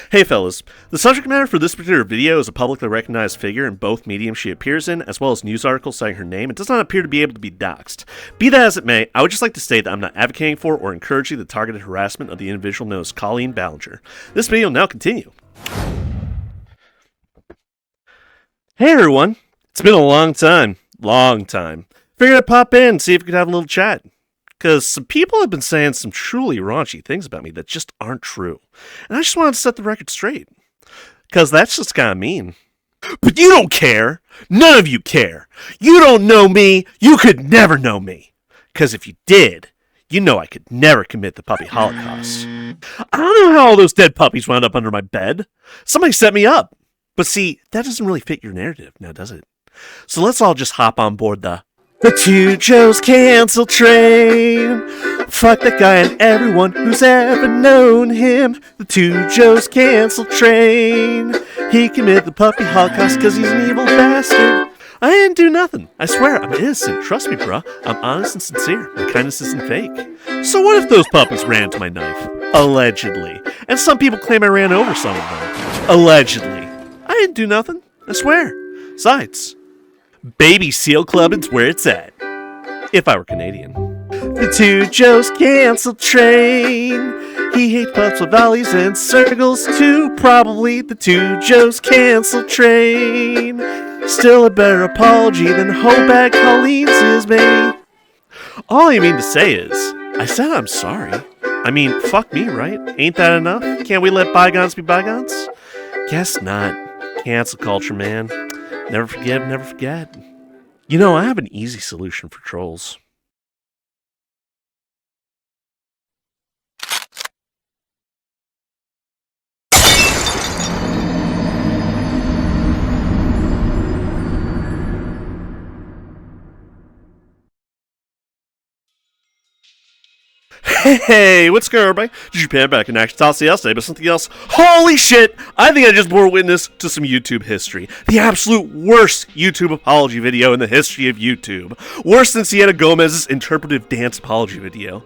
Hey fellas, the subject matter for this particular video is a publicly recognized figure in both mediums she appears in, as well as news articles citing her name, and does not appear to be able to be doxxed. Be that as it may, I would just like to state that I'm not advocating for or encouraging the targeted harassment of the individual known as Colleen Ballinger. This video will now continue. Hey everyone, it's been a long time. Figured I'd pop in and see if we could have a little chat. Because some people have been saying some truly raunchy things about me that just aren't true. And I just wanted to set the record straight. Because that's just kind of mean. But you don't care. None of you care. You don't know me. You could never know me. Because if you did, you know I could never commit the puppy holocaust. I don't know how all those dead puppies wound up under my bed. Somebody set me up. But see, that doesn't really fit your narrative now, does it? So let's all just hop on board the Two Joes cancel train. Fuck that guy and everyone who's ever known him. The Two Joes cancel train. He committed the puppy holocaust cause he's an evil bastard. I didn't do nothing. I swear, I'm innocent. Trust me, bruh. I'm honest and sincere. My kindness isn't fake. So what if those puppies ran to my knife? Allegedly. And some people claim I ran over some of them. Allegedly. I didn't do nothing. I swear. Besides, Baby Seal Club is where it's at. If I were Canadian. The Two Joes cancel train. He hates pups with volleys and circles too. Probably the Two Joes cancel train. Still a better apology than Hoback Colleens is, baby. All I mean to say is, I said I'm sorry. I mean, fuck me, right? Ain't that enough? Can't we let bygones be bygones? Guess not. Cancel culture, man. Never forgive, never forget. You know, I have an easy solution for trolls. Hey, what's going on, everybody? Did you pan back and actually toss the else today, but something else? Holy shit! I think I just bore witness to some YouTube history. The absolute worst YouTube apology video in the history of YouTube. Worse than Sienna Gomez's interpretive dance apology video.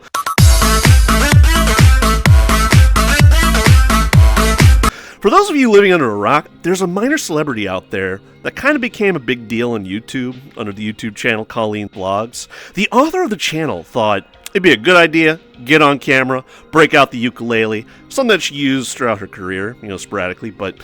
For those of you living under a rock, there's a minor celebrity out there that kind of became a big deal on YouTube, under the YouTube channel Colleen Blogs. The author of the channel thought it'd be a good idea, get on camera, break out the ukulele, something that she used throughout her career, sporadically, but,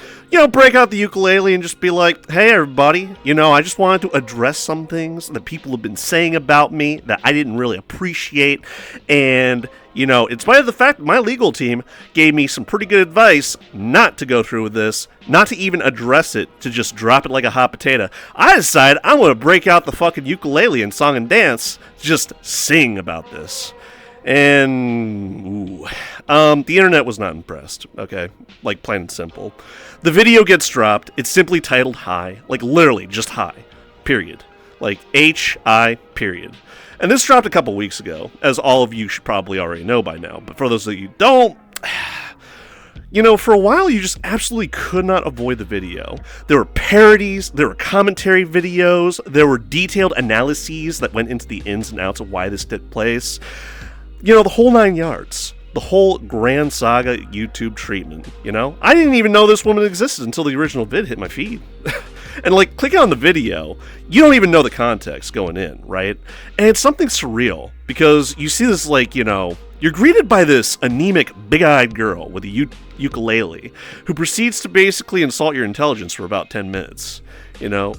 break out the ukulele and just be like, hey everybody, I just wanted to address some things that people have been saying about me that I didn't really appreciate, and, in spite of the fact that my legal team gave me some pretty good advice not to go through with this, not to even address it, to just drop it like a hot potato, I decided I'm going to break out the fucking ukulele and song and dance, just sing about this. And, the internet was not impressed, okay? Like, plain and simple. The video gets dropped, it's simply titled Hi, like literally just Hi, period. Like, H-I, period. And this dropped a couple weeks ago, as all of you should probably already know by now, but for those that you don't, for a while you just absolutely could not avoid the video. There were parodies, there were commentary videos, there were detailed analyses that went into the ins and outs of why this took place. The whole 9 yards. The whole grand saga YouTube treatment, I didn't even know this woman existed until the original vid hit my feed. And, clicking on the video, you don't even know the context going in, right? And it's something surreal, because you see this, you're greeted by this anemic, big-eyed girl with a ukulele, who proceeds to basically insult your intelligence for about 10 minutes.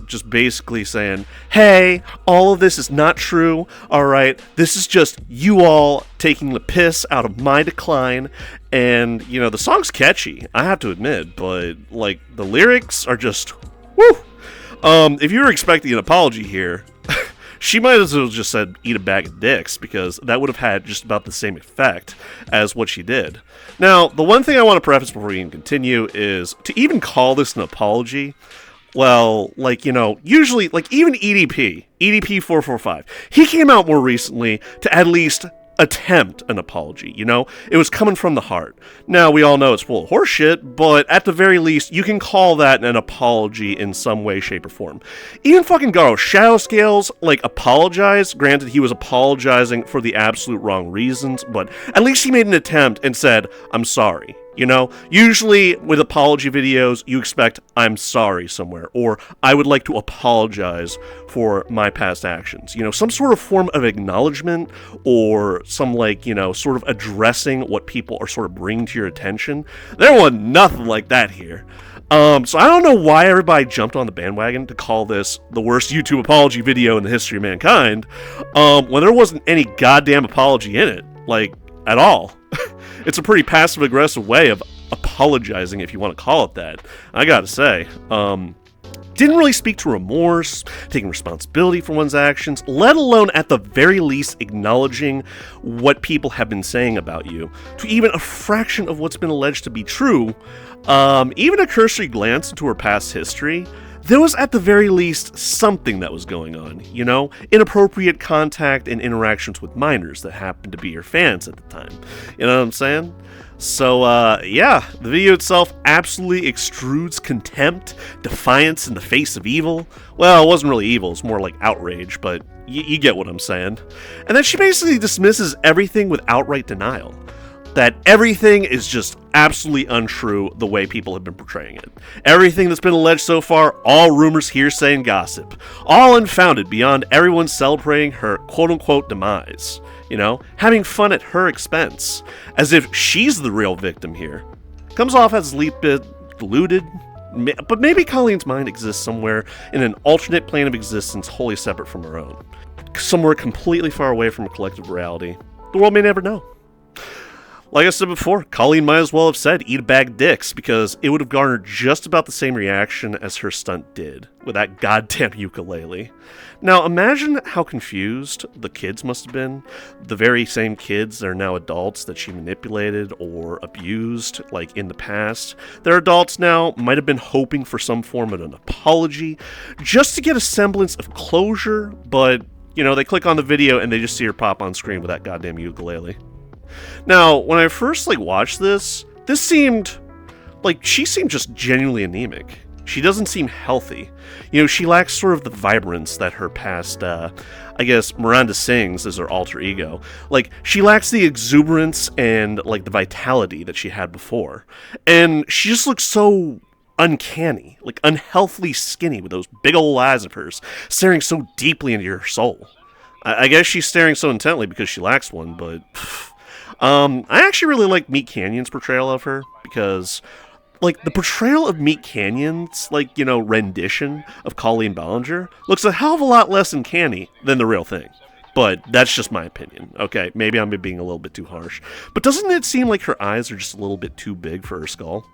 Just basically saying, hey, all of this is not true, alright? This is just you all taking the piss out of my decline, and, the song's catchy, I have to admit, but, the lyrics are just, woo! If you were expecting an apology here, she might as well just said, eat a bag of dicks, because that would have had just about the same effect as what she did. Now, the one thing I want to preface before we even continue is, to even call this an apology, well, usually, even EDP 445, he came out more recently to at least attempt an apology, It was coming from the heart. Now, we all know it's full of horseshit, but at the very least, you can call that an apology in some way, shape, or form. Even fucking Garo Shadowscales, apologized. Granted, he was apologizing for the absolute wrong reasons, but at least he made an attempt and said, I'm sorry. You know, usually with apology videos, you expect "I'm sorry" somewhere, or "I would like to apologize for my past actions." You know, some sort of form of acknowledgement, or some, like, you know, sort of addressing what people are sort of bringing to your attention. There was nothing like that here. So I don't know why everybody jumped on the bandwagon to call this the worst YouTube apology video in the history of mankind, when there wasn't any goddamn apology in it, like, at all. It's a pretty passive-aggressive way of apologizing, if you want to call it that, I gotta say. Didn't really speak to remorse, taking responsibility for one's actions, let alone at the very least acknowledging what people have been saying about you, to even a fraction of what's been alleged to be true. Even a cursory glance into her past history, there was at the very least something that was going on, you know? Inappropriate contact and interactions with minors that happened to be your fans at the time. You know what I'm saying? So, yeah, the video itself absolutely extrudes contempt, defiance in the face of evil. Well, it wasn't really evil, it's more like outrage, but you get what I'm saying. And then she basically dismisses everything with outright denial. That everything is just absolutely untrue the way people have been portraying it. Everything that's been alleged so far, all rumors, hearsay, and gossip. All unfounded beyond everyone celebrating her quote-unquote demise. You know, having fun at her expense. As if she's the real victim here. Comes off as a little bit deluded, but maybe Colleen's mind exists somewhere in an alternate plane of existence wholly separate from her own. Somewhere completely far away from a collective reality. The world may never know. Like I said before, Colleen might as well have said "eat a bag of dicks," because it would have garnered just about the same reaction as her stunt did, with that goddamn ukulele. Now imagine how confused the kids must have been, the very same kids that are now adults that she manipulated or abused, like in the past. They're adults now, might have been hoping for some form of an apology, just to get a semblance of closure, but, you know, they click on the video and they just see her pop on screen with that goddamn ukulele. Now, when I first, watched this seemed, she seemed just genuinely anemic. She doesn't seem healthy. You know, she lacks sort of the vibrance that her past, I guess, Miranda Sings as her alter ego. She lacks the exuberance and, the vitality that she had before. And she just looks so uncanny, unhealthily skinny with those big old eyes of hers, staring so deeply into your soul. I guess she's staring so intently because she lacks one, but... I actually really like Meat Canyon's portrayal of her, because, the portrayal of Meat Canyon's, rendition of Colleen Ballinger looks a hell of a lot less uncanny than the real thing. But that's just my opinion, okay? Maybe I'm being a little bit too harsh. But doesn't it seem like her eyes are just a little bit too big for her skull?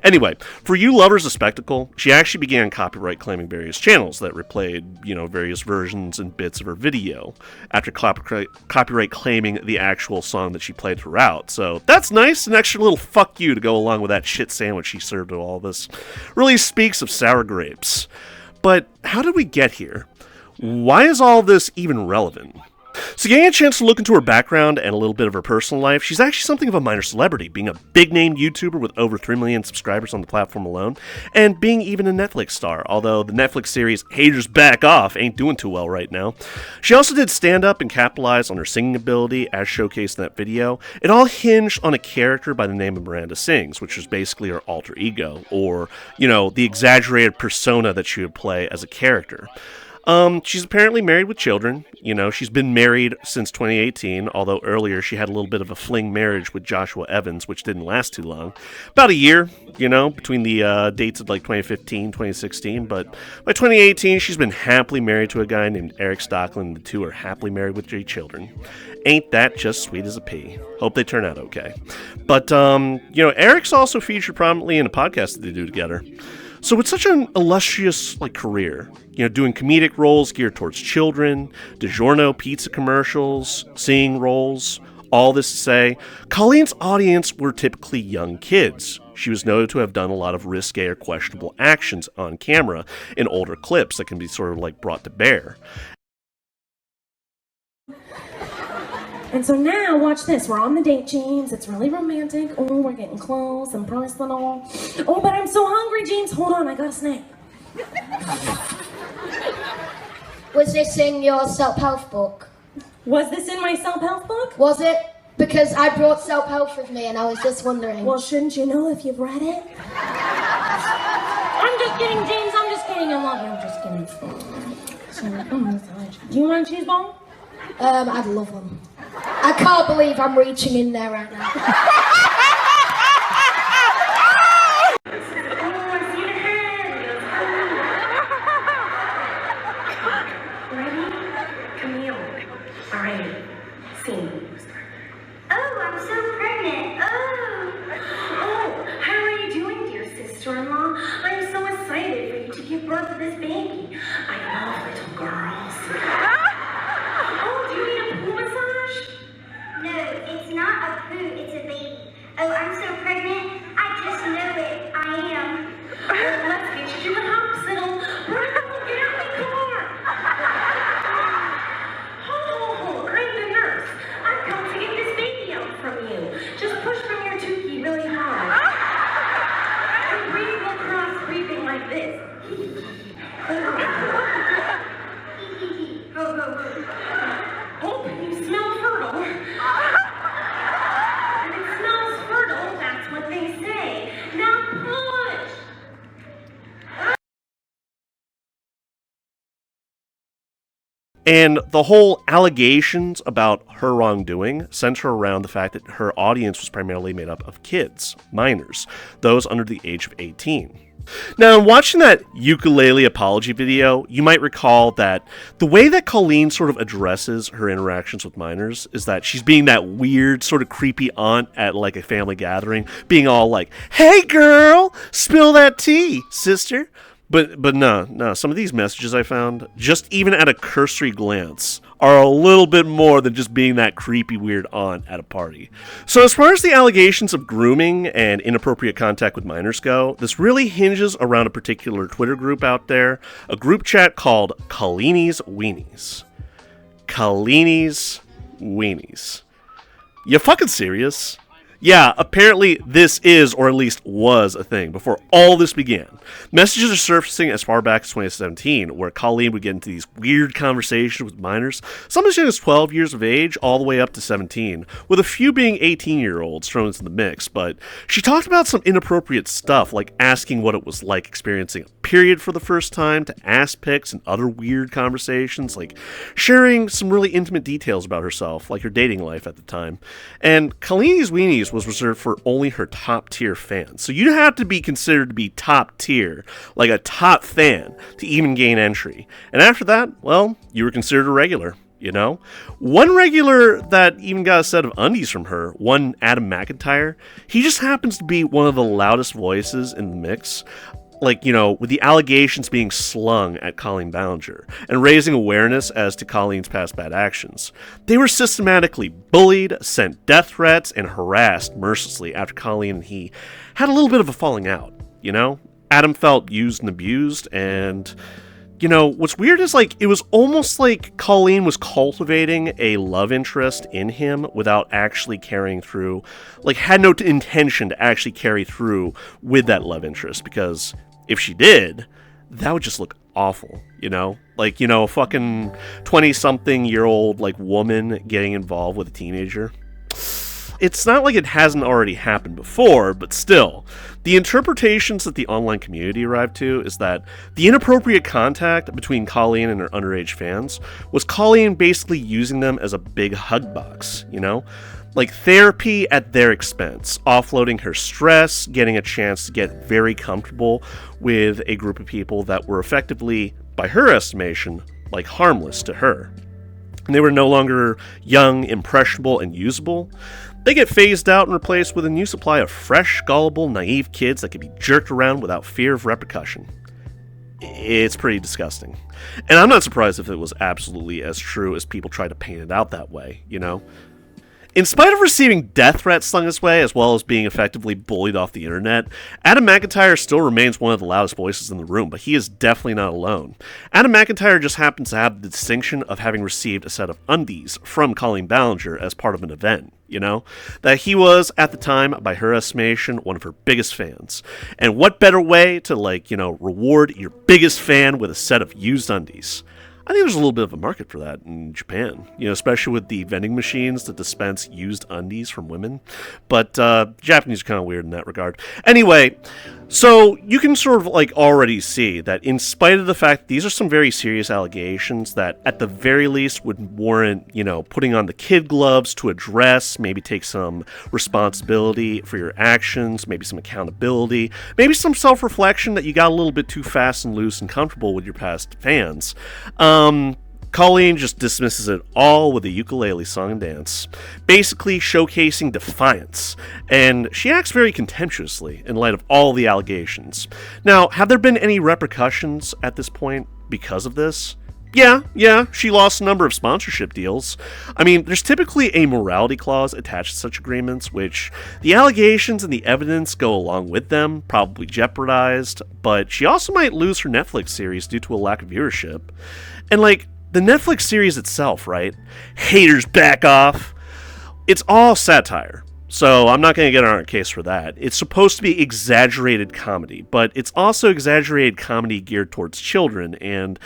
Anyway, for you lovers of spectacle, she actually began copyright claiming various channels that replayed, various versions and bits of her video after copyright claiming the actual song that she played throughout. So that's nice, an extra little fuck you to go along with that shit sandwich she served to all of us. Really speaks of sour grapes. But how did we get here? Why is all this even relevant? So getting a chance to look into her background and a little bit of her personal life, she's actually something of a minor celebrity, being a big-name YouTuber with over 3 million subscribers on the platform alone, and being even a Netflix star, although the Netflix series Haters Back Off ain't doing too well right now. She also did stand-up and capitalized on her singing ability, as showcased in that video. It all hinged on a character by the name of Miranda Sings, which was basically her alter ego, or, the exaggerated persona that she would play as a character. She's apparently married with children. She's been married since 2018, although earlier she had a little bit of a fling marriage with Joshua Evans, which didn't last too long. About a year, between the dates of 2015, 2016, but by 2018 she's been happily married to a guy named Erik Stocklin. The two are happily married with 3 children. Ain't that just sweet as a pea? Hope they turn out okay. But, Erik's also featured prominently in a podcast that they do together. So with such an illustrious career, doing comedic roles geared towards children, DiGiorno pizza commercials, singing roles, all this to say, Colleen's audience were typically young kids. She was noted to have done a lot of risque or questionable actions on camera in older clips that can be sort of brought to bear. And so now, watch this. We're on the date, James. It's really romantic. Oh, we're getting close and personal. Oh, but I'm so hungry, James. Hold on, I got a snack. Was this in your self-help book? Was this in my self-help book? Was it? Because I brought self-help with me and I was just wondering. Well, shouldn't you know if you've read it? I'm just kidding, James. I'm just kidding. I love you. I'm just kidding. Do you want a cheese ball? I'd love one. I can't believe I'm reaching in there right now. This baby. I love little girls. Oh, do you need a poo massage? No, it's not a poo, it's a baby. Oh, I'm so pregnant. I just know it. I am. Well, let's get you to the hospital. Run, get out the car. Oh, I'm the nurse. I've come to get this baby out from you. Just push from your tukey really hard. And breathe across creeping like this. Oh, you smell fertile. If it smells fertile, that's what they say. Now push. And the whole allegations about her wrongdoing center around the fact that her audience was primarily made up of kids, minors, those under the age of 18. Now, in watching that ukulele apology video, you might recall that the way that Colleen sort of addresses her interactions with minors is that she's being that weird, sort of creepy aunt at like a family gathering, being all like, "Hey girl, spill that tea, sister." But no, some of these messages I found, just even at a cursory glance, are a little bit more than just being that creepy weird aunt at a party. So as far as the allegations of grooming and inappropriate contact with minors go, this really hinges around a particular Twitter group out there, a group chat called Colleeny's Weenies. Colleeny's Weenies. You fucking serious? Yeah, apparently this is, or at least was, a thing before all this began. Messages are surfacing as far back as 2017, where Colleen would get into these weird conversations with minors, some as young as 12 years of age, all the way up to 17, with a few being 18-year-olds thrown into the mix, but she talked about some inappropriate stuff, like asking what it was like experiencing a period for the first time, to ass pics and other weird conversations, like sharing some really intimate details about herself, like her dating life at the time. And Colleen's Weenies was reserved for only her top-tier fans. So you'd have to be considered to be top-tier, like a top fan, to even gain entry. And after that, well, you were considered a regular, you know? One regular that even got a set of undies from her, one Adam Mcintyre, he just happens to be one of the loudest voices in the mix. Like, you know, with the allegations being slung at Colleen Ballinger and raising awareness as to Colleen's past bad actions. They were systematically bullied, sent death threats, and harassed mercilessly after Colleen and he had a little bit of a falling out, you know? Adam felt used and abused, and, you know, what's weird is, like, it was almost like Colleen was cultivating a love interest in him without actually carrying through, like, had no intention to actually carry through with that love interest, because if she did, that would just look awful, you know? Like, you know, a fucking 20-something-year-old, like, woman getting involved with a teenager. It's not like it hasn't already happened before, but still, the interpretations that the online community arrived to is that the inappropriate contact between Colleen and her underage fans was Colleen basically using them as a big hug box, you know? Like therapy at their expense, offloading her stress, getting a chance to get very comfortable with a group of people that were effectively, by her estimation, like harmless to her. And they were no longer young, impressionable, and usable. They get phased out and replaced with a new supply of fresh, gullible, naive kids that can be jerked around without fear of repercussion. It's pretty disgusting. And I'm not surprised if it was absolutely as true as people try to paint it out that way, you know? In spite of receiving death threats slung his way, as well as being effectively bullied off the internet, Adam Mcintyre still remains one of the loudest voices in the room, but he is definitely not alone. Adam Mcintyre just happens to have the distinction of having received a set of undies from Colleen Ballinger as part of an event, you know? That he was, at the time, by her estimation, one of her biggest fans. And what better way to, like, you know, reward your biggest fan with a set of used undies? I think there's a little bit of a market for that in Japan, especially with the vending machines that dispense used undies from women. But Japanese are kind of weird in that regard. Anyway, so you can sort of already see that in spite of the fact that these are some very serious allegations that at the very least would warrant, putting on the kid gloves to address, maybe take some responsibility for your actions, maybe some accountability, maybe some self-reflection that you got a little bit too fast and loose and comfortable with your past fans. Colleen just dismisses it all with a ukulele song and dance, basically showcasing defiance, and she acts very contemptuously in light of all the allegations. Now, have there been any repercussions at this point because of this? Yeah, she lost a number of sponsorship deals. I mean, there's typically a morality clause attached to such agreements, which the allegations and the evidence go along with them, probably jeopardized, but she also might lose her Netflix series due to a lack of viewership. And the Netflix series itself, right? Haters back off. It's all satire. So I'm not going to get on our case for that. It's supposed to be exaggerated comedy, but it's also exaggerated comedy geared towards children, and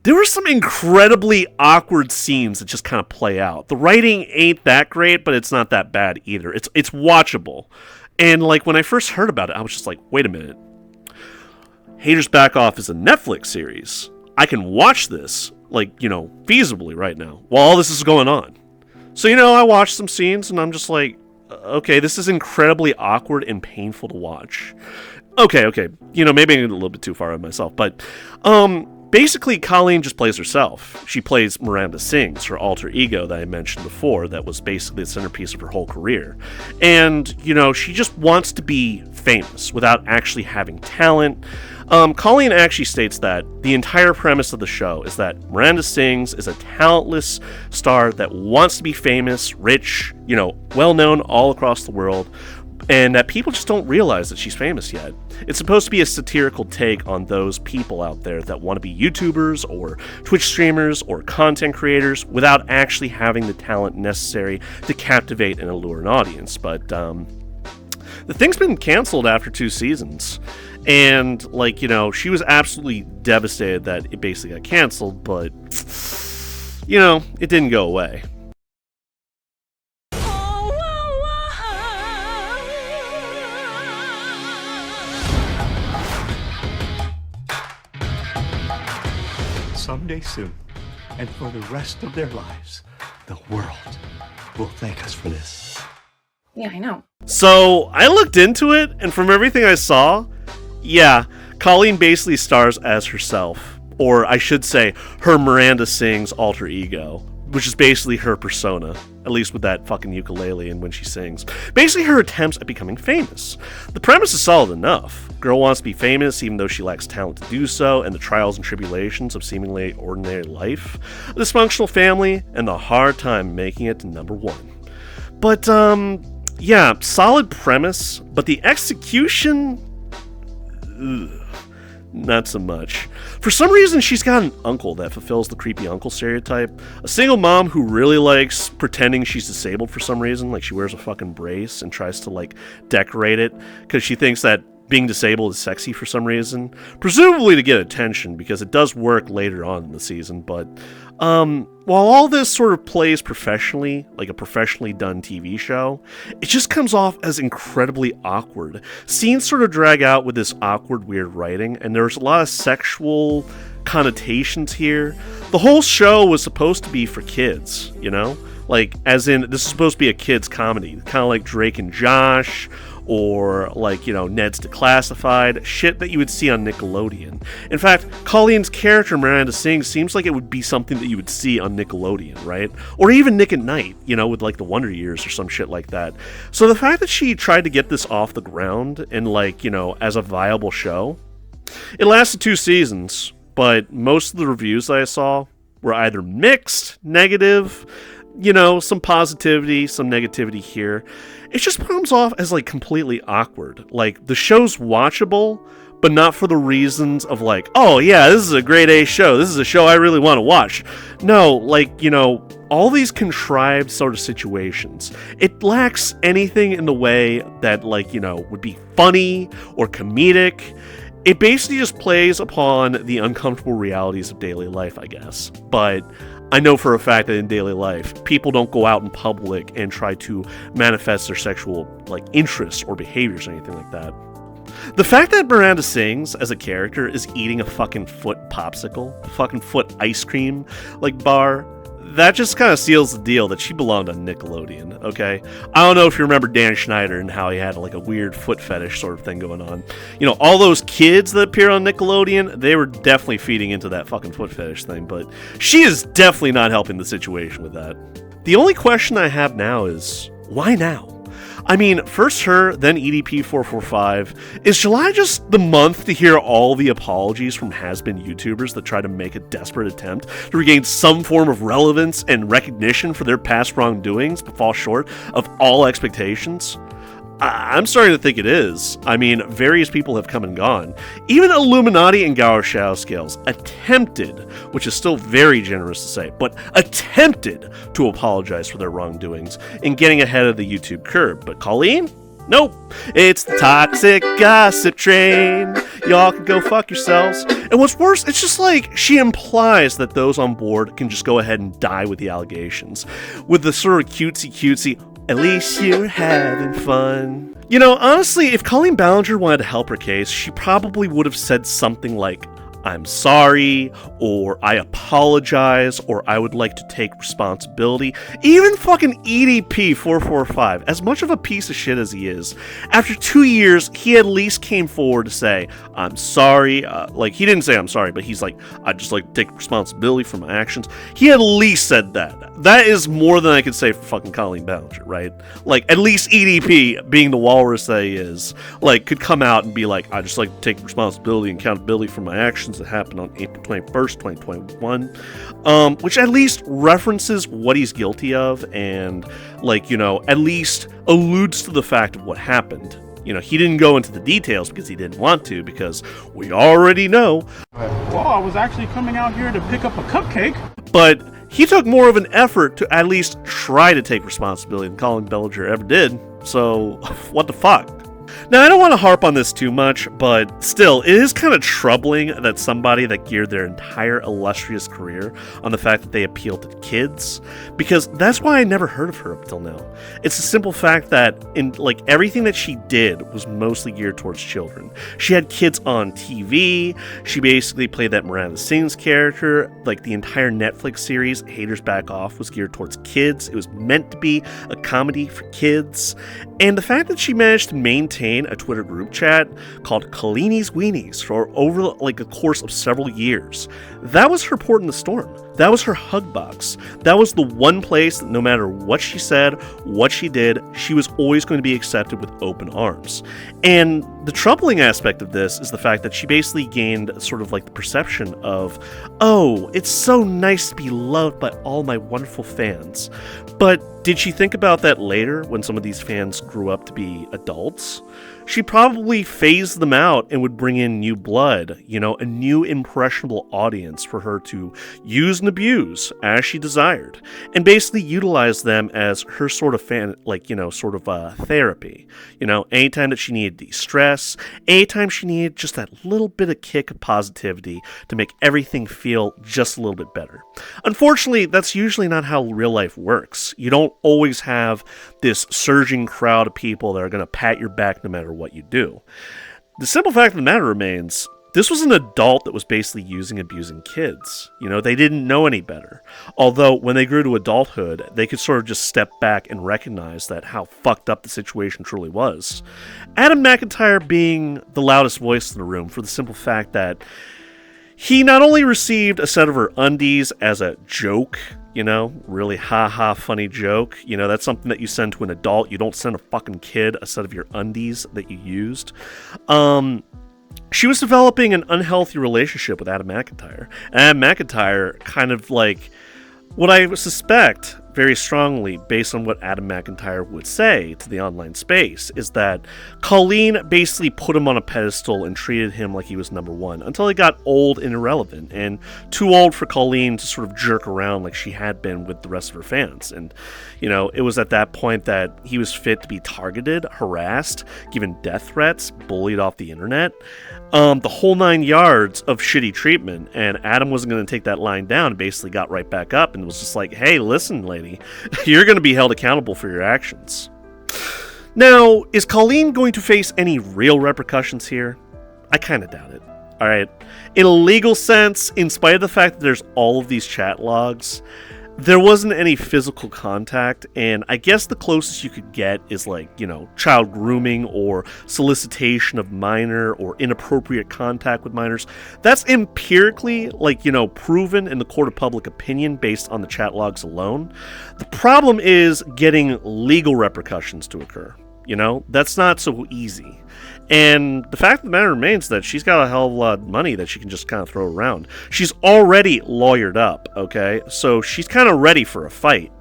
there were some incredibly awkward scenes that just kind of play out. The writing ain't that great, but it's not that bad either. It's watchable. And when I first heard about it, I was just like, wait a minute. Haters Back Off is a Netflix series. I can watch this, feasibly right now, while all this is going on. So, I watched some scenes, and I'm just like, okay, this is incredibly awkward and painful to watch. Okay, maybe I'm getting a little bit too far on myself, but, basically, Colleen just plays herself. She plays Miranda Sings, her alter ego that I mentioned before, that was basically the centerpiece of her whole career. And, she just wants to be famous without actually having talent. Colleen actually states that the entire premise of the show is that Miranda Sings is a talentless star that wants to be famous, rich, well-known all across the world, and that people just don't realize that she's famous yet. It's supposed to be a satirical take on those people out there that want to be YouTubers or Twitch streamers or content creators without actually having the talent necessary to captivate and allure an audience. But the thing's been canceled after 2 seasons. And, she was absolutely devastated that it basically got canceled, but, it didn't go away. Someday soon, and for the rest of their lives, the world will thank us for this. Yeah, I know. So, I looked into it, and from everything I saw, yeah, Colleen basically stars as herself. Or I should say, her Miranda Sings alter ego, which is basically her persona, at least with that fucking ukulele and when she sings. Basically her attempts at becoming famous. The premise is solid enough. Girl wants to be famous even though she lacks talent to do so, and the trials and tribulations of seemingly ordinary life, a dysfunctional family, and the hard time making it to number 1. But, yeah, solid premise, but the execution... not so much. For some reason, she's got an uncle that fulfills the creepy uncle stereotype. A single mom who really likes pretending she's disabled for some reason, she wears a fucking brace and tries to, decorate it because she thinks that being disabled is sexy for some reason. Presumably to get attention, because it does work later on in the season, but while all this sort of plays professionally, like a professionally done TV show, it just comes off as incredibly awkward. Scenes sort of drag out with this awkward, weird writing, and there's a lot of sexual connotations here. The whole show was supposed to be for kids, as in, this is supposed to be a kids' comedy, kind of like Drake and Josh, or Ned's Declassified, shit that you would see on Nickelodeon. In fact, Colleen's character Miranda Sings seems like it would be something that you would see on Nickelodeon, right? Or even Nick at Night, with the Wonder Years or some shit like that. So the fact that she tried to get this off the ground and as a viable show, it lasted 2 seasons, but most of the reviews that I saw were either mixed, negative, some positivity, some negativity here. It just comes off as completely awkward. The show's watchable, but not for the reasons of oh yeah, this is a grade A show. This is a show I really want to watch. No, all these contrived sort of situations. It lacks anything in the way that would be funny or comedic. It basically just plays upon the uncomfortable realities of daily life, I guess. But I know for a fact that in daily life, people don't go out in public and try to manifest their sexual interests or behaviors or anything like that. The fact that Miranda Sings as a character is eating a fucking foot popsicle, fucking foot ice cream bar, that just kind of seals the deal that she belonged on Nickelodeon, okay? I don't know if you remember Dan Schneider and how he had a weird foot fetish sort of thing going on. You know, all those kids that appear on Nickelodeon, they were definitely feeding into that fucking foot fetish thing, but she is definitely not helping the situation with that. The only question I have now is, why now? I mean, first her, then EDP445. Is July just the month to hear all the apologies from has-been YouTubers that try to make a desperate attempt to regain some form of relevance and recognition for their past wrongdoings but fall short of all expectations? I'm starting to think it is. I mean, various people have come and gone. Even Illuminati and Gower Shadow Scales attempted, which is still very generous to say, but attempted to apologize for their wrongdoings in getting ahead of the YouTube curve. But Colleen? Nope. It's the toxic gossip train. Y'all can go fuck yourselves. And what's worse, it's just she implies that those on board can just go ahead and die with the allegations. With the sort of cutesy, at least you're having fun. You know, honestly, if Colleen Ballinger wanted to help her case, she probably would have said something like, I'm sorry, or I apologize, or I would like to take responsibility. Even fucking EDP445, as much of a piece of shit as he is, after 2 years, he at least came forward to say, I'm sorry. He didn't say I'm sorry, but he's like, I'd just like to take responsibility for my actions. He at least said that. That is more than I could say for fucking Colleen Ballinger, right? At least EDP, being the walrus that he is, could come out and be like, I just like to take responsibility and accountability for my actions that happened on April 21st, 2021, which at least references what he's guilty of and, at least alludes to the fact of what happened. You know, he didn't go into the details because he didn't want to, because we already know. Well, I was actually coming out here to pick up a cupcake. But he took more of an effort to at least try to take responsibility than Colleen Ballinger ever did. So, what the fuck? Now, I don't want to harp on this too much, but still, it is kind of troubling that somebody that geared their entire illustrious career on the fact that they appeal to kids, because that's why I never heard of her up till now. It's the simple fact that everything that she did was mostly geared towards children. She had kids on TV. She basically played that Miranda Sings character. The entire Netflix series, Haters Back Off, was geared towards kids. It was meant to be a comedy for kids. And the fact that she managed to maintain a Twitter group chat called Colleeny's Weenies for over a course of several years, that was her port in the storm. That was her hug box. That was the one place that no matter what she said, what she did, she was always going to be accepted with open arms. And the troubling aspect of this is the fact that she basically gained sort of the perception of, oh, it's so nice to be loved by all my wonderful fans. But did she think about that later when some of these fans grew up to be adults? She probably phased them out and would bring in new blood, a new impressionable audience for her to use and abuse as she desired, and basically utilize them as her sort of fan, therapy. Anytime that she needed de-stress, anytime she needed just that little bit of kick of positivity to make everything feel just a little bit better. Unfortunately, that's usually not how real life works. You don't always have this surging crowd of people that are going to pat your back no matter what you do. The simple fact of the matter remains, this was an adult that was basically using and abusing kids. They didn't know any better. Although, when they grew to adulthood, they could sort of just step back and recognize that how fucked up the situation truly was. Adam McIntyre being the loudest voice in the room for the simple fact that he not only received a set of her undies as a joke, really ha-ha funny joke. That's something that you send to an adult. You don't send a fucking kid a set of your undies that you used. She was developing an unhealthy relationship with Adam McIntyre. And Adam McIntyre kind of what I suspect very strongly, based on what Adam Mcintyre would say to the online space, is that Colleen basically put him on a pedestal and treated him like he was number one until he got old and irrelevant, and too old for Colleen to sort of jerk around like she had been with the rest of her fans. And, you know, it was at that point that he was fit to be targeted, harassed, given death threats, bullied off the internet. The whole 9 yards of shitty treatment, and Adam wasn't going to take that line down and basically got right back up and was just like, hey, listen, lady, you're going to be held accountable for your actions. Now, is Colleen going to face any real repercussions here? I kind of doubt it. Alright, in a legal sense, in spite of the fact that there's all of these chat logs, there wasn't any physical contact, and I guess the closest you could get is like, you know, child grooming or solicitation of minor or inappropriate contact with minors. That's empirically, like, you know, proven in the court of public opinion based on the chat logs alone. The problem is getting legal repercussions to occur. You know, that's not so easy. And the fact of the matter remains that she's got a hell of a lot of money that she can just kind of throw around. She's already lawyered up, okay? So she's kind of ready for a fight.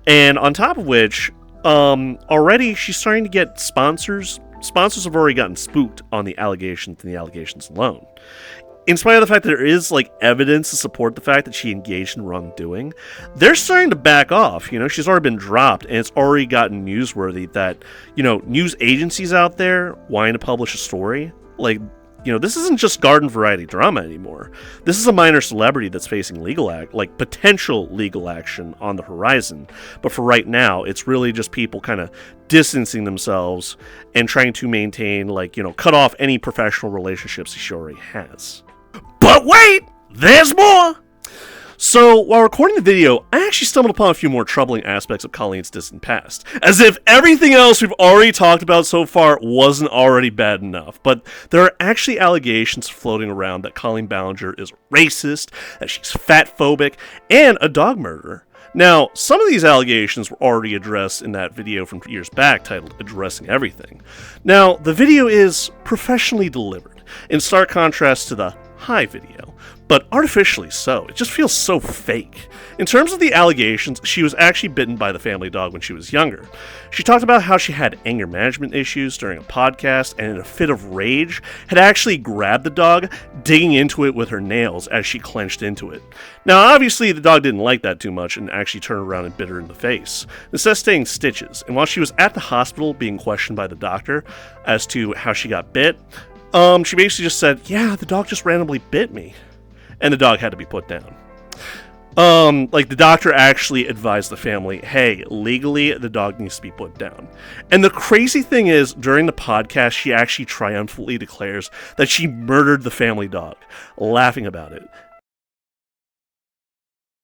And on top of which, already she's starting to get sponsors. Sponsors have already gotten spooked on the allegations and the allegations alone. In spite of the fact that there is, like, evidence to support the fact that she engaged in wrongdoing, they're starting to back off. You know, she's already been dropped, and it's already gotten newsworthy that, you know, news agencies out there wanting to publish a story. Like, you know, this isn't just garden variety drama anymore. This is a minor celebrity that's facing potential legal action on the horizon. But for right now, it's really just people kind of distancing themselves and trying to maintain, like, you know, cut off any professional relationships she already has. But wait, there's more! So, while recording the video, I actually stumbled upon a few more troubling aspects of Colleen's distant past. As if everything else we've already talked about so far wasn't already bad enough. But there are actually allegations floating around that Colleen Ballinger is racist, that she's fatphobic, and a dog murderer. Now, some of these allegations were already addressed in that video from years back titled Addressing Everything. Now, the video is professionally delivered, in stark contrast to the Hi video, but artificially so. It just feels so fake. In terms of the allegations, she was actually bitten by the family dog when she was younger. She talked about how she had anger management issues during a podcast, and in a fit of rage, had actually grabbed the dog, digging into it with her nails as she clenched into it. Now, obviously, the dog didn't like that too much and actually turned around and bit her in the face, necessitating stitches. And while she was at the hospital being questioned by the doctor as to how she got bit, she basically just said, yeah, the dog just randomly bit me. And the dog had to be put down. The doctor actually advised the family, hey, legally, the dog needs to be put down. And the crazy thing is, during the podcast, she actually triumphantly declares that she murdered the family dog, laughing about it.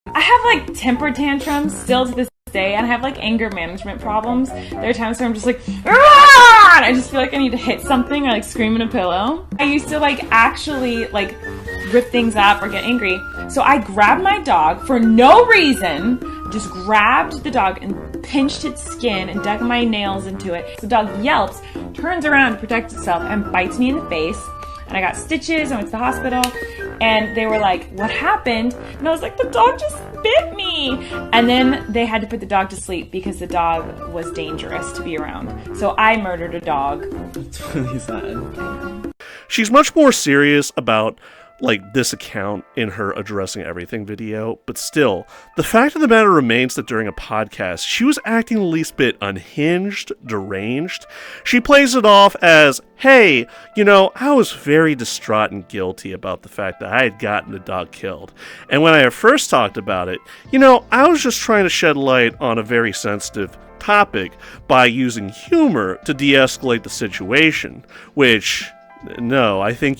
I have, like, temper tantrums still to this day, and I have, like, anger management problems. There are times where I'm just like, Aah! And I just feel like I need to hit something or, like, scream in a pillow. I used to, like, actually, like, rip things up or get angry. So I grabbed my dog for no reason, just grabbed the dog and pinched its skin and dug my nails into it. The dog yelps, turns around to protect itself, and bites me in the face. And I got stitches, I went to the hospital, and they were like, what happened? And I was like, the dog just bit me! And then they had to put the dog to sleep because the dog was dangerous to be around. So I murdered a dog. That's really sad. She's much more serious about, like, this account in her Addressing Everything video, but still, the fact of the matter remains that during a podcast, she was acting the least bit unhinged, deranged. She plays it off as, hey, you know, I was very distraught and guilty about the fact that I had gotten the dog killed. And when I first talked about it, you know, I was just trying to shed light on a very sensitive topic by using humor to de-escalate the situation, which, no, I think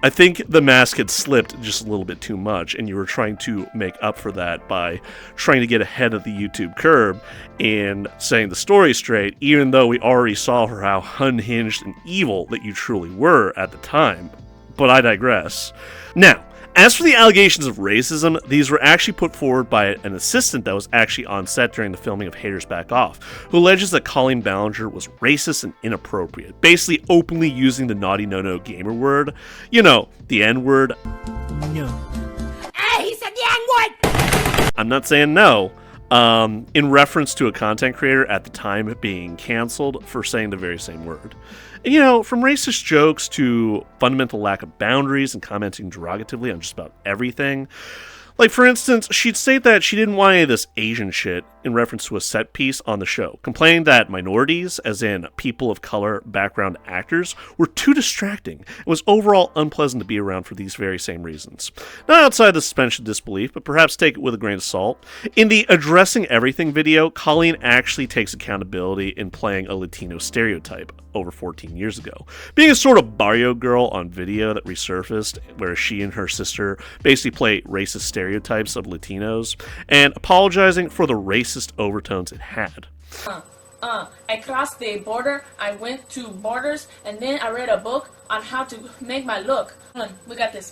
I think the mask had slipped just a little bit too much, and you were trying to make up for that by trying to get ahead of the YouTube curb and saying the story straight, even though we already saw for how unhinged and evil that you truly were at the time. But I digress. Now, as for the allegations of racism, these were actually put forward by an assistant that was actually on set during the filming of Haters Back Off, who alleges that Colleen Ballinger was racist and inappropriate, basically openly using the naughty no-no gamer word, you know, the N-word. No. Hey, he said the N-word! I'm not saying no. in reference to a content creator at the time being canceled for saying the very same word. And, from racist jokes to fundamental lack of boundaries and commenting derogatively on just about everything. Like, for instance, she'd state that she didn't want any of this Asian shit in reference to a set piece on the show, complaining that minorities, as in people of color background actors, were too distracting and was overall unpleasant to be around for these very same reasons. Not outside the suspension of disbelief, but perhaps take it with a grain of salt. In the Addressing Everything video, Colleen actually takes accountability in playing a Latino stereotype over 14 years ago, being a sort of barrio girl on video that resurfaced, where she and her sister basically play racist stereotypes of Latinos, and apologizing for the racist overtones it had. I crossed the border, I went to Borders, and then I read a book on how to make my look. We got this.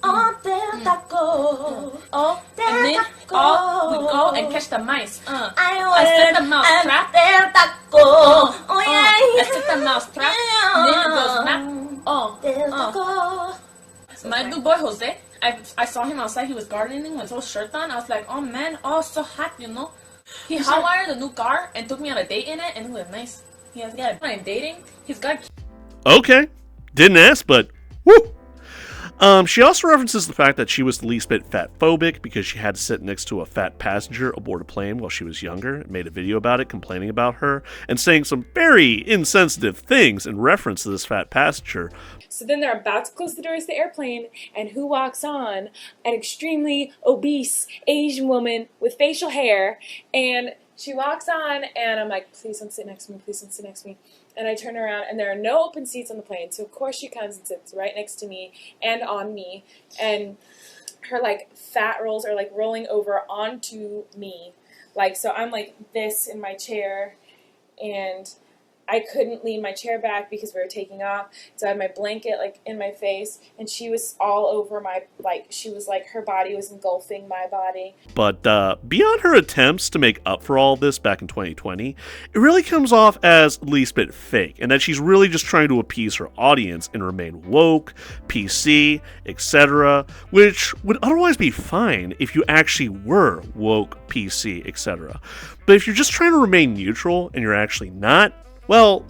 Oh, del taco. Oh, and then we go and catch the mice. I set the mouse trap. Del taco. Oh, yeah. I set the mouse trap. Then it goes back. My new boy Jose, I saw him outside. He was gardening with his shirt on. I was like, oh man, so hot, He hotwired a new car and took me on a date in it, and it was nice. I'm dating. He's got. Okay, didn't ask, but woo. She also references the fact that she was the least bit fatphobic because she had to sit next to a fat passenger aboard a plane while she was younger, and made a video about it, complaining about her, and saying some very insensitive things in reference to this fat passenger. So then they're about to close the doors to the airplane, and who walks on? An extremely obese Asian woman with facial hair, and she walks on, and I'm like, please don't sit next to me, please don't sit next to me. And I turn around, and there are no open seats on the plane, so of course she comes and sits right next to me and on me, and her, fat rolls are, rolling over onto me. So I'm like this in my chair, and I couldn't lean my chair back because we were taking off, so I had my blanket, in my face, and she was all over my, her body was engulfing my body. But beyond her attempts to make up for all this back in 2020, it really comes off as the least bit fake, and that she's really just trying to appease her audience and remain woke, PC, etc., which would otherwise be fine if you actually were woke, PC, etc. But if you're just trying to remain neutral and you're actually not, well,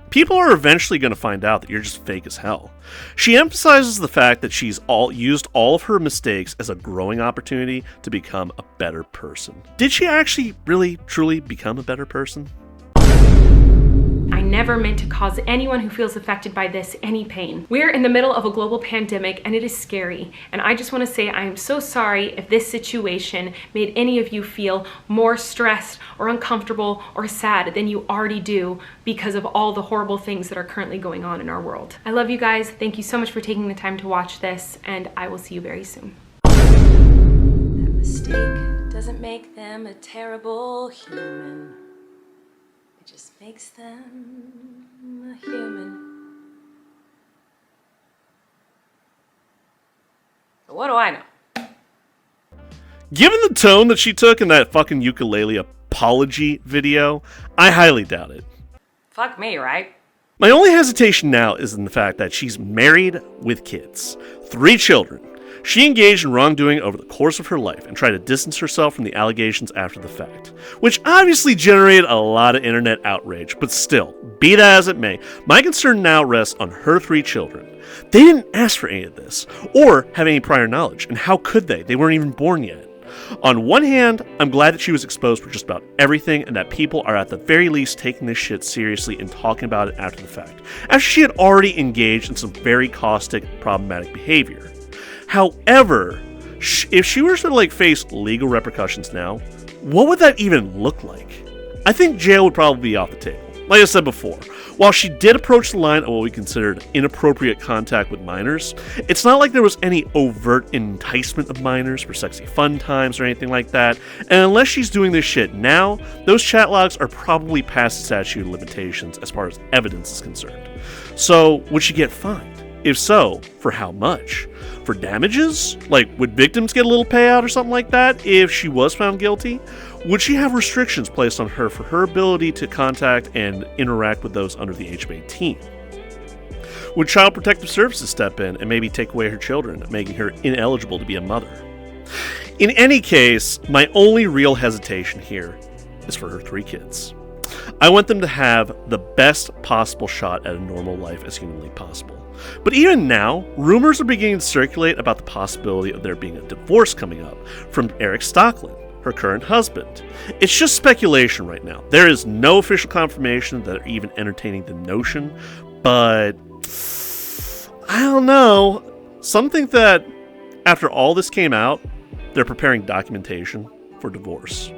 people are eventually going to find out that you're just fake as hell. She emphasizes the fact that she's used all of her mistakes as a growing opportunity to become a better person. Did she actually really, truly become a better person? I never meant to cause anyone who feels affected by this any pain. We're in the middle of a global pandemic and it is scary. And I just want to say I am so sorry if this situation made any of you feel more stressed or uncomfortable or sad than you already do because of all the horrible things that are currently going on in our world. I love you guys. Thank you so much for taking the time to watch this, and I will see you very soon. That mistake doesn't make them a terrible human. It just makes them a human. So what do I know? Given the tone that she took in that fucking ukulele apology video, I highly doubt it. Fuck me, right? My only hesitation now is in the fact that she's married with kids. 3 children. She engaged in wrongdoing over the course of her life and tried to distance herself from the allegations after the fact, which obviously generated a lot of internet outrage, but still, be that as it may, my concern now rests on her 3 children. They didn't ask for any of this, or have any prior knowledge, and how could they? They weren't even born yet. On one hand, I'm glad that she was exposed for just about everything and that people are at the very least taking this shit seriously and talking about it after the fact, after she had already engaged in some very caustic, problematic behavior. However, if she were to face legal repercussions now, what would that even look like? I think jail would probably be off the table. Like I said before, while she did approach the line of what we considered inappropriate contact with minors, it's not like there was any overt enticement of minors for sexy fun times or anything like that, and unless she's doing this shit now, those chat logs are probably past the statute of limitations as far as evidence is concerned. So, would she get fined? If so, for how much? For damages? Would victims get a little payout or something like that if she was found guilty? Would she have restrictions placed on her for her ability to contact and interact with those under the age of 18? Would Child Protective Services step in and maybe take away her children, making her ineligible to be a mother? In any case, my only real hesitation here is for her 3 kids. I want them to have the best possible shot at a normal life as humanly possible. But even now, rumors are beginning to circulate about the possibility of there being a divorce coming up from Erik Stocklin, her current husband. It's just speculation right now. There is no official confirmation that they're even entertaining the notion, but I don't know. Some think that after all this came out, they're preparing documentation for divorce.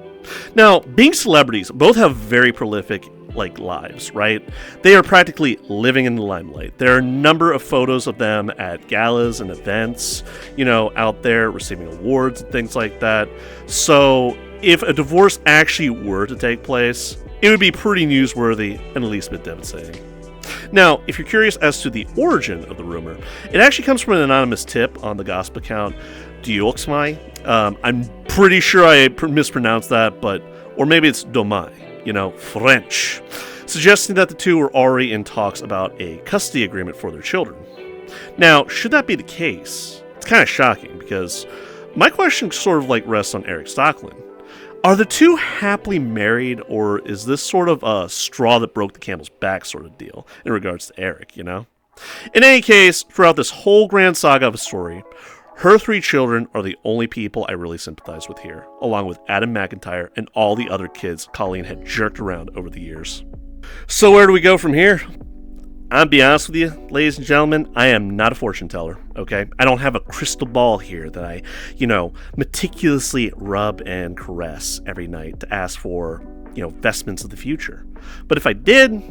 Now, being celebrities, both have very prolific lives, right? They are practically living in the limelight. There are a number of photos of them at galas and events, out there receiving awards and things like that. So if a divorce actually were to take place, it would be pretty newsworthy and at least a bit devastating. Now, if you're curious as to the origin of the rumor, it actually comes from an anonymous tip on the gossip account Dioxmai. I'm pretty sure I mispronounced that, or maybe it's Domai, French, suggesting that the two were already in talks about a custody agreement for their children. Now, should that be the case, it's kind of shocking because my question sort of rests on Erik Stocklin. Are the two happily married, or is this sort of a straw that broke the camel's back sort of deal in regards to Erik, In any case, throughout this whole grand saga of a story, her 3 children are the only people I really sympathize with here, along with Adam Mcintyre and all the other kids Colleen had jerked around over the years. So where do we go from here? I'll be honest with you, ladies and gentlemen, I am not a fortune teller, okay? I don't have a crystal ball here that I, meticulously rub and caress every night to ask for, vestments of the future. But if I did,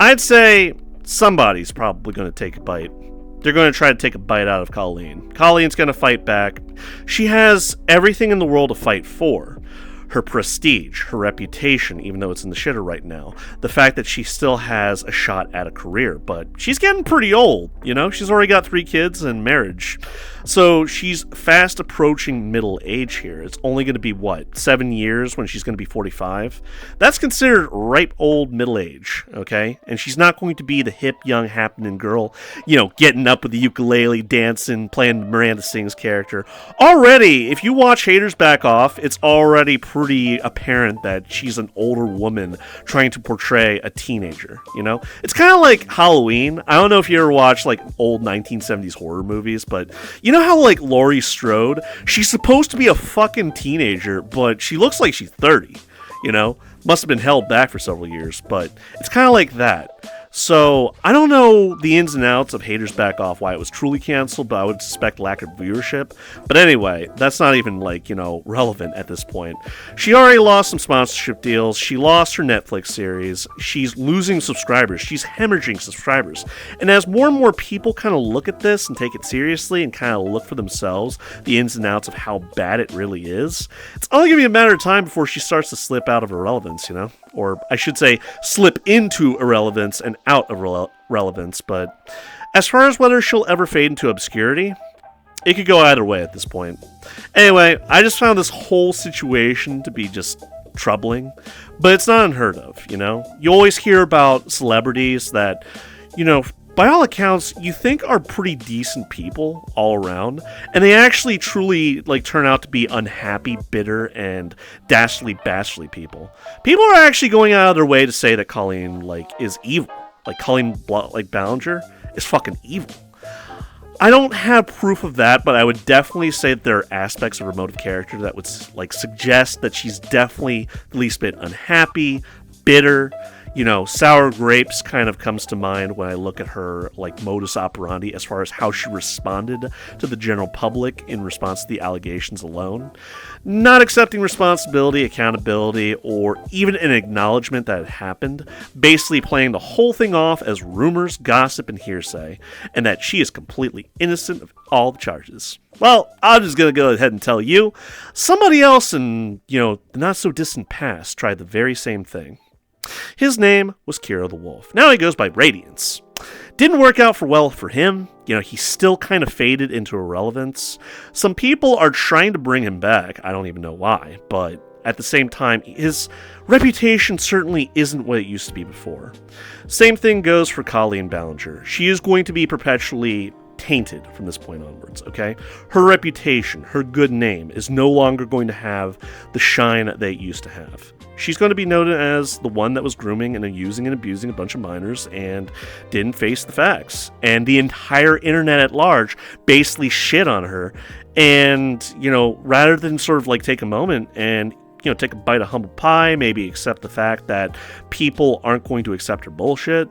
I'd say somebody's probably going to take a bite. They're going to try to take a bite out of Colleen. Colleen's going to fight back. She has everything in the world to fight for. Her prestige, her reputation, even though it's in the shitter right now. The fact that she still has a shot at a career, but she's getting pretty old, She's already got 3 kids and marriage. So she's fast approaching middle age here. It's only going to be, 7 years when she's going to be 45? That's considered ripe old middle age, okay? And she's not going to be the hip, young, happening girl, getting up with the ukulele, dancing, playing Miranda Sings character. Already, if you watch Haters Back Off, it's already pretty apparent that she's an older woman trying to portray a teenager, It's kind of like Halloween. I don't know if you ever watched, old 1970s horror movies, but you know how, Laurie Strode? She's supposed to be a fucking teenager, but she looks like she's 30, Must have been held back for several years, but it's kind of like that. So, I don't know the ins and outs of Haters Back Off, why it was truly canceled, but I would suspect lack of viewership. But anyway, that's not even, relevant at this point. She already lost some sponsorship deals. She lost her Netflix series. She's losing subscribers. She's hemorrhaging subscribers. And as more and more people kind of look at this and take it seriously and kind of look for themselves the ins and outs of how bad it really is, it's only going to be a matter of time before she starts to slip out of irrelevance, Or I should say, slip into irrelevance and out of relevance. But as far as whether she'll ever fade into obscurity, it could go either way at this point. Anyway, I just found this whole situation to be just troubling, but it's not unheard of, You always hear about celebrities that, by all accounts, you think are pretty decent people all around, and they actually truly turn out to be unhappy, bitter, and dastardly people. People are actually going out of their way to say that Colleen is evil. Colleen Ballinger is fucking evil. I don't have proof of that, but I would definitely say that there are aspects of her motive character that would suggest that she's definitely the least bit unhappy, bitter. Sour grapes kind of comes to mind when I look at her modus operandi as far as how she responded to the general public in response to the allegations alone. Not accepting responsibility, accountability, or even an acknowledgement that it happened, basically playing the whole thing off as rumors, gossip, and hearsay, and that she is completely innocent of all the charges. Well, I'm just going to go ahead and tell you, somebody else in, the not-so-distant past tried the very same thing. His name was Kiro the Wolf. Now he goes by Radiance. Didn't work out well for him. He still kind of faded into irrelevance. Some people are trying to bring him back. I don't even know why, but at the same time, his reputation certainly isn't what it used to be before. Same thing goes for Colleen Ballinger. She is going to be perpetually tainted from this point onwards, okay? Her reputation, her good name, is no longer going to have the shine that it used to have. She's going to be noted as the one that was grooming and using and abusing a bunch of minors and didn't face the facts. And the entire internet at large basically shit on her. And, you know, rather than sort of like take a moment and, you know, take a bite of humble pie, maybe accept the fact that people aren't going to accept her bullshit,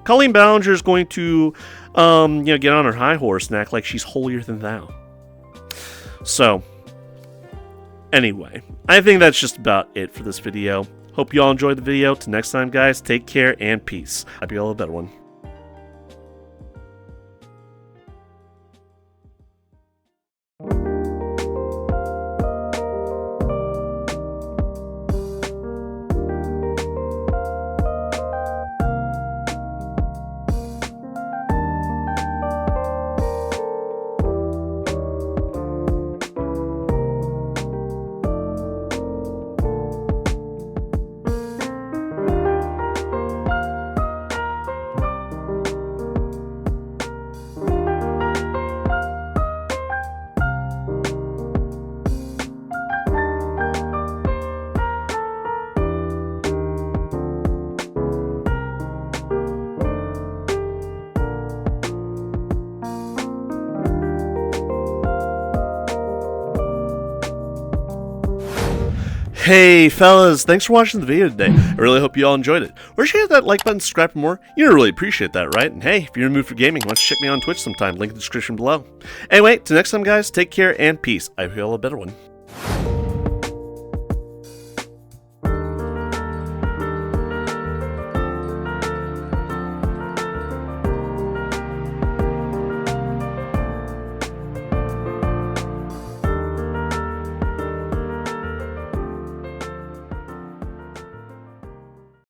Colleen Ballinger is going to, you know, get on her high horse and act like she's holier than thou. So, anyway, I think that's just about it for this video. Hope you all enjoyed the video. Till next time, guys, take care and peace. Hope you all have a better one. Hey fellas, thanks for watching the video today. I really hope you all enjoyed it. Where should you hit that like button, subscribe for more? You really appreciate that, right? And hey, if you're in the mood for gaming, why don't you check me on Twitch sometime, link in the description below. Anyway, till next time guys, take care and peace. I hope you all have a better one.